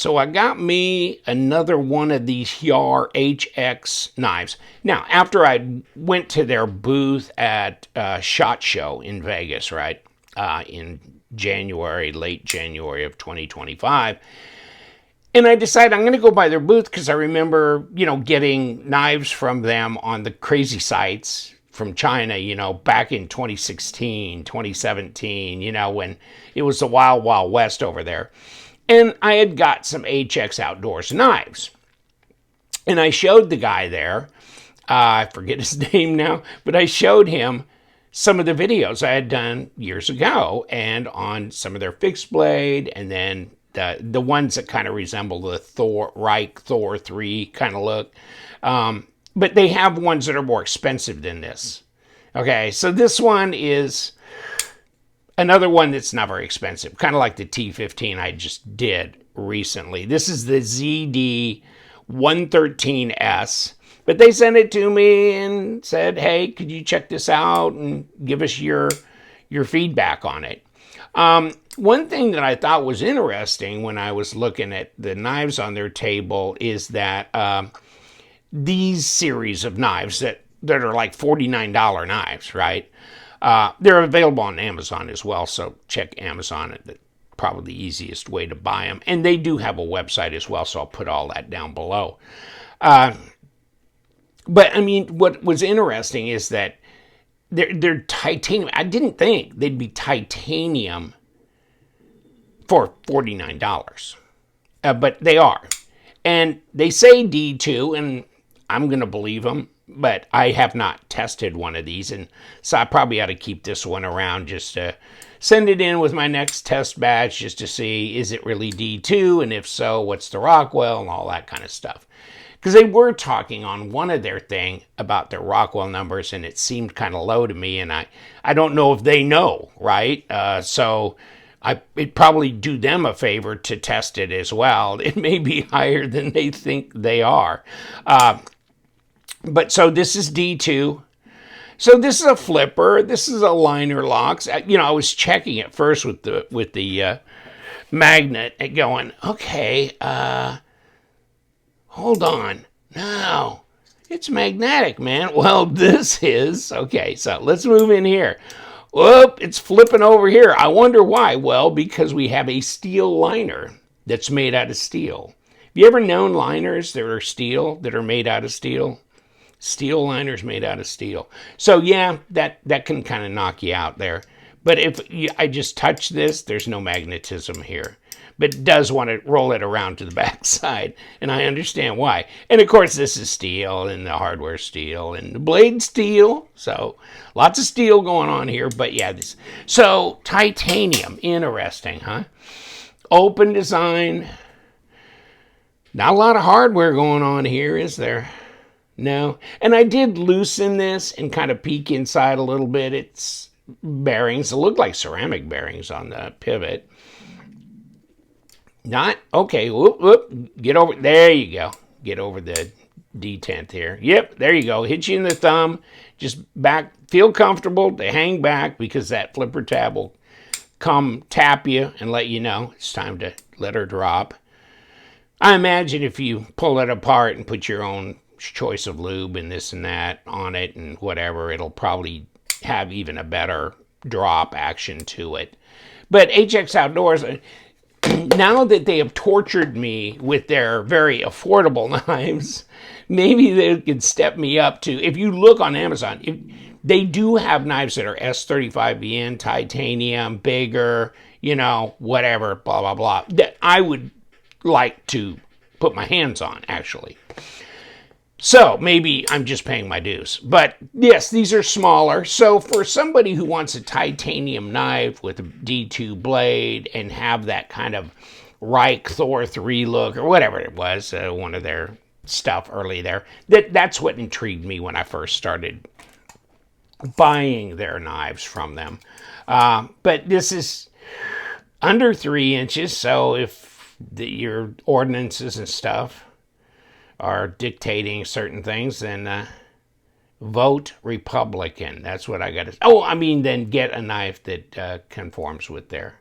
So I got me another one of these Hyar HX knives. Now, after I went to their booth at SHOT Show in Vegas, right, in January, late January of 2025, and I decided I'm going to go by their booth because I remember, getting knives from them on the crazy sites from China, back in 2016, 2017, when it was the wild, wild west over there. And I had got some HX Outdoors knives. And I showed the guy there, I forget his name now, but I showed him some of the videos I had done years ago and on some of their fixed blade, and then the ones that kind of resemble the Reich Thor 3 kind of look. But they have ones that are more expensive than this. Okay, so this one is another one that's not very expensive, kind of like the T15 I just did recently. This is the ZD113S, but they sent it to me and said, hey, could you check this out and give us your feedback on it? One thing that I thought was interesting when I was looking at the knives on their table is that these series of knives that are like $49 knives, right? They're available on Amazon as well, so check Amazon. That's probably the easiest way to buy them. And they do have a website as well, so I'll put all that down below. But, I mean, what was interesting is that they're titanium. I didn't think they'd be titanium for $49, but they are. And they say D2, and I'm going to believe them, but I have not tested one of these, and so I probably ought to keep this one around just to send it in with my next test batch just to see, is it really D2, and if so, what's the Rockwell, and all that kind of stuff. Because they were talking on one of their thing about their Rockwell numbers, and it seemed kind of low to me, and I don't know if they know, right? So it'd probably do them a favor to test it as well. It may be higher than they think they are. But so this is D2. So this is a flipper. This is a liner locks. I was checking it first with the magnet and going, okay, hold on. No, it's magnetic, man. Well, this is. Okay, so let's move in here. Whoop, it's flipping over here. I wonder why. Well, because we have a steel liner that's made out of steel. Have you ever known liners that are steel, that are made out of steel? Steel liners made out of steel. So yeah, that can kind of knock you out there. But if I just touch this, there's no magnetism here. But it does want to roll it around to the back side, and I understand why. And of course, this is steel, and the hardware steel, and the blade steel. So lots of steel going on here. But yeah, so titanium, interesting, huh? Open design. Not a lot of hardware going on here, is there? No. And I did loosen this and kind of peek inside a little bit. It's bearings. It looked like ceramic bearings on the pivot. Not, okay, whoop, whoop, get over, there you go. Get over the detent here. Yep, there you go. Hit you in the thumb. Just back, feel comfortable to hang back because that flipper tab will come tap you and let you know it's time to let her drop. I imagine if you pull it apart and put your own choice of lube and this and that on it and whatever, it'll probably have even a better drop action to it. But HX Outdoors, now that they have tortured me with their very affordable knives, maybe they could step me up to, if you look on Amazon, they do have knives that are S35VN, titanium, bigger, whatever, blah, blah, blah, that I would like to put my hands on, actually. So maybe I'm just paying my dues. But yes, these are smaller. So for somebody who wants a titanium knife with a D2 blade and have that kind of Reich Thor 3 look or whatever it was, one of their stuff early there, that's what intrigued me when I first started buying their knives from them. But this is under 3 inches. So if your ordinances and stuff are dictating certain things, then vote Republican. That's what I got to say. Oh, I mean, then get a knife that conforms with their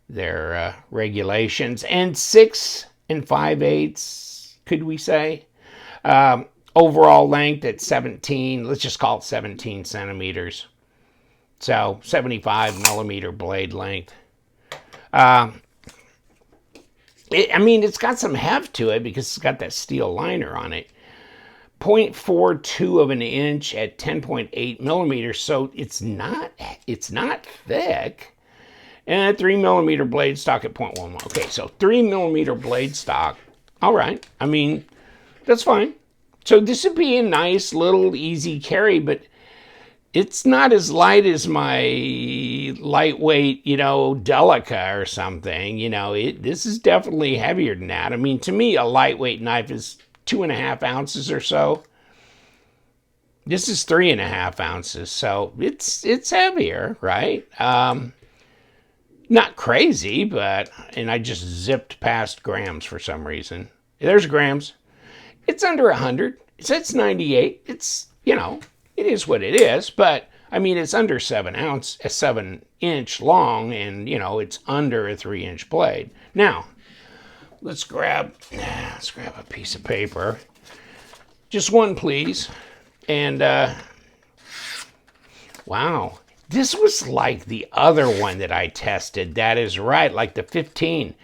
regulations. And 6 5/8, could we say? Overall length at 17, let's just call it 17 centimeters. So 75 millimeter blade length. I mean, it's got some heft to it because it's got that steel liner on it. 0.42 of an inch at 10.8 millimeters, so it's not thick. And a 3 millimeter blade stock at 0.11. Okay, so 3 millimeter blade stock. All right, I mean, that's fine. So this would be a nice little easy carry, but it's not as light as my lightweight, Delica or something. This is definitely heavier than that. I mean, to me, a lightweight knife is 2.5 ounces or so. This is 3.5 ounces, so it's heavier, right? Not crazy, and I just zipped past grams for some reason. There's grams. It's under 100. It's 98. It's, it is what it is, but I mean, it's under 7 inch long, and it's under a 3-inch blade. Now, let's grab a piece of paper. Just one, please. And wow, this was like the other one that I tested. That is right, like the 15.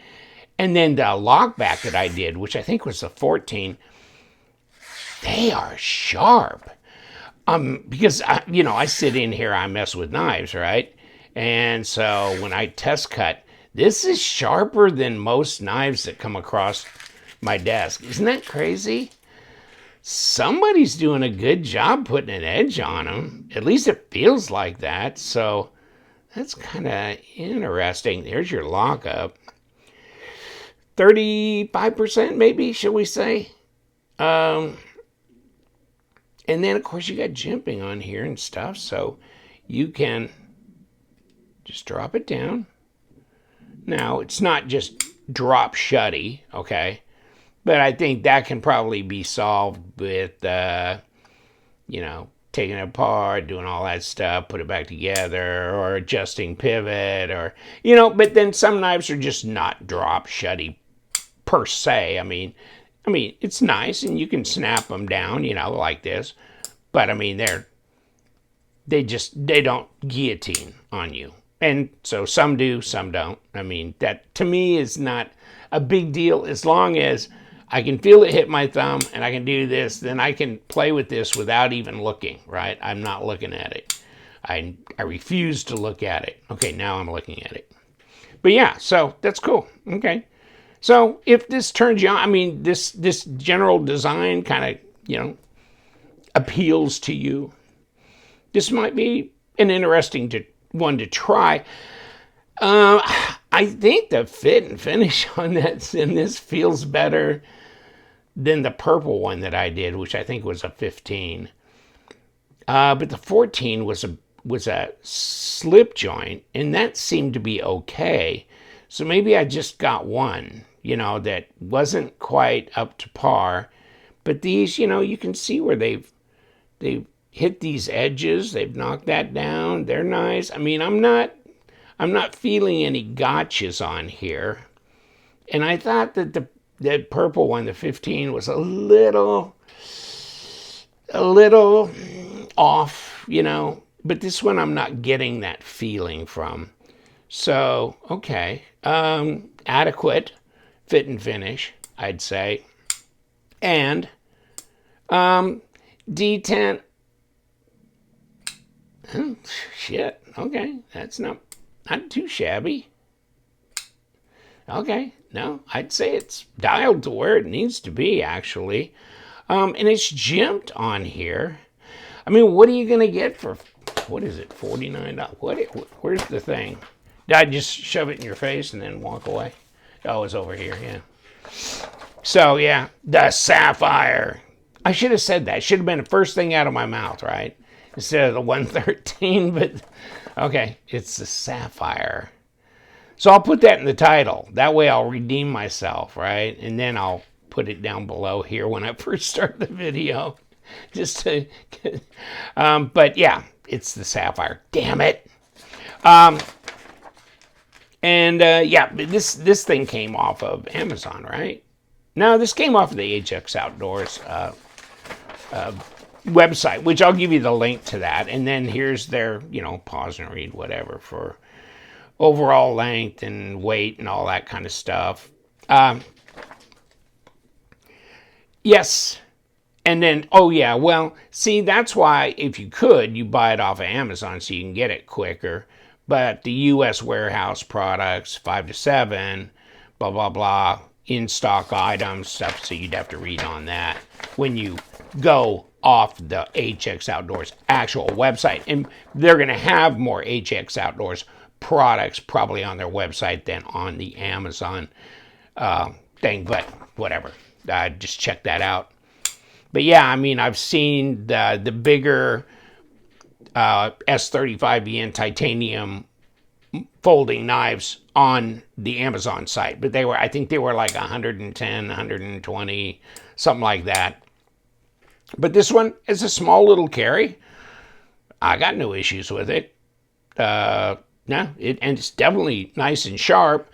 And then the lockback that I did, which I think was the 14, they are sharp. Because I sit in here, I mess with knives, right? And so when I test cut, this is sharper than most knives that come across my desk. Isn't that crazy? Somebody's doing a good job putting an edge on them. At least it feels like that. So that's kind of interesting. There's your lockup. 35% maybe, shall we say? And then, of course, you got jimping on here and stuff, so you can just drop it down. Now, it's not just drop shutty, okay? But I think that can probably be solved with, taking it apart, doing all that stuff, put it back together, or adjusting pivot, or, but then some knives are just not drop shutty per se. I mean, it's nice, and you can snap them down, like this. But, I mean, they don't guillotine on you. And so some do, some don't. I mean, that, to me, is not a big deal. As long as I can feel it hit my thumb, and I can do this, then I can play with this without even looking, right? I'm not looking at it. I refuse to look at it. Okay, now I'm looking at it. But, yeah, so that's cool. Okay. So if this turns you on, I mean, this general design kind of, appeals to you, this might be an interesting one to try. I think the fit and finish on this feels better than the purple one that I did, which I think was a 15. But the 14 was a slip joint, and that seemed to be okay. So maybe I just got one, that wasn't quite up to par. But these, you can see where they've hit these edges. They've knocked that down. They're nice. I mean, I'm not feeling any gotchas on here. And I thought that the purple one, the 15, was a little off, But this one I'm not getting that feeling from. So, okay. Adequate fit and finish, I'd say. And detent. Oh, shit. Okay. That's not too shabby. Okay. No, I'd say it's dialed to where it needs to be, actually. And it's jimped on here. I mean, what are you going to get for, what is it, $49? Where's the thing? Did I just shove it in your face and then walk away? Oh, it's over here, yeah. So, yeah, the Sapphire. I should have said that. It should have been the first thing out of my mouth, right? Instead of the 113, but okay, it's the Sapphire. So I'll put that in the title. That way I'll redeem myself, right? And then I'll put it down below here when I first start the video. Just to, but yeah, it's the Sapphire. Damn it. And yeah, this thing came off of Amazon, right? No, this came off of the HX Outdoors website, which I'll give you the link to that. And then here's their, pause and read, whatever, for overall length and weight and all that kind of stuff. Yes. And then, oh yeah, well, see, that's why if you could, you buy it off of Amazon so you can get it quicker. But the U.S. warehouse products, 5 to 7, blah, blah, blah, in-stock items, stuff, so you'd have to read on that when you go off the HX Outdoors actual website. And they're going to have more HX Outdoors products probably on their website than on the Amazon thing, but whatever. Just check that out. But yeah, I mean, I've seen the bigger S35EN titanium folding knives on the Amazon site, but I think they were like 110, 120, something like that. But this one is a small little carry. I got no issues with it. No, and it's definitely nice and sharp.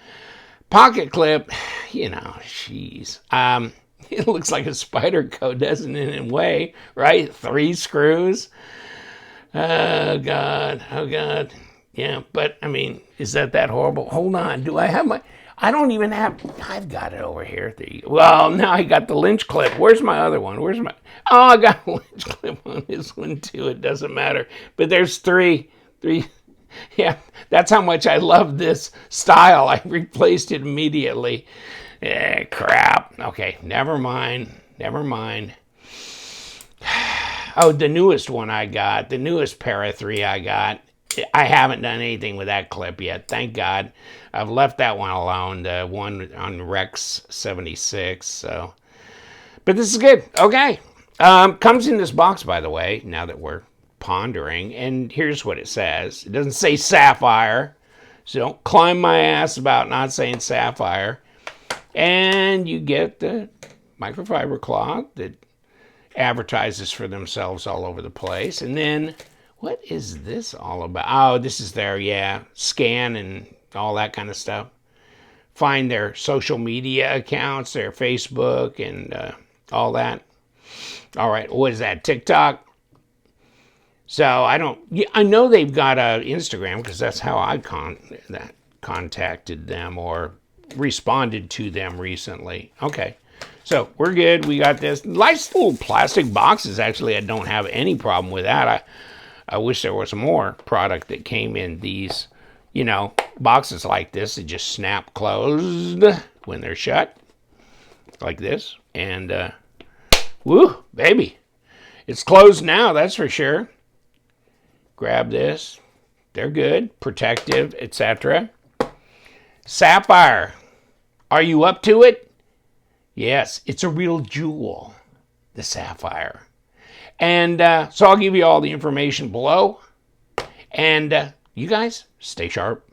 Pocket clip, jeez. It looks like a spider coat, doesn't it, in a way, right? 3 screws. Oh, God. Oh, God. Yeah, but, I mean, is that horrible? Hold on. Do I have I don't even have... I've got it over here. Well, now I got the lynch clip. Where's my other one? Oh, I got a lynch clip on this one, too. It doesn't matter. But there's 3. Yeah, that's how much I love this style. I replaced it immediately. Crap. Okay, never mind. Oh, the newest one I got, the newest Para 3 I got, I haven't done anything with that clip yet, thank God. I've left that one alone, the one on Rex 76, so. But this is good. Okay. Comes in this box, by the way, now that we're pondering, and here's what it says. It doesn't say Sapphire, so don't climb my ass about not saying Sapphire. And you get the microfiber cloth that advertises for themselves all over the place. And then, what is this all about? Oh, this is their, scan and all that kind of stuff. Find their social media accounts, their Facebook and all that. All right, what is that, TikTok? So I know they've got Instagram because that's how I contacted them or responded to them recently. Okay, so we're good. We got this nice little plastic boxes. Actually, I don't have any problem with that. I wish there was more product that came in these, boxes like this that just snap closed when they're shut, like this. And woo, baby, it's closed now. That's for sure. Grab this. They're good, protective, etc. Sapphire. Are you up to it? Yes, it's a real jewel, the Sapphire. And so I'll give you all the information below. And you guys, stay sharp.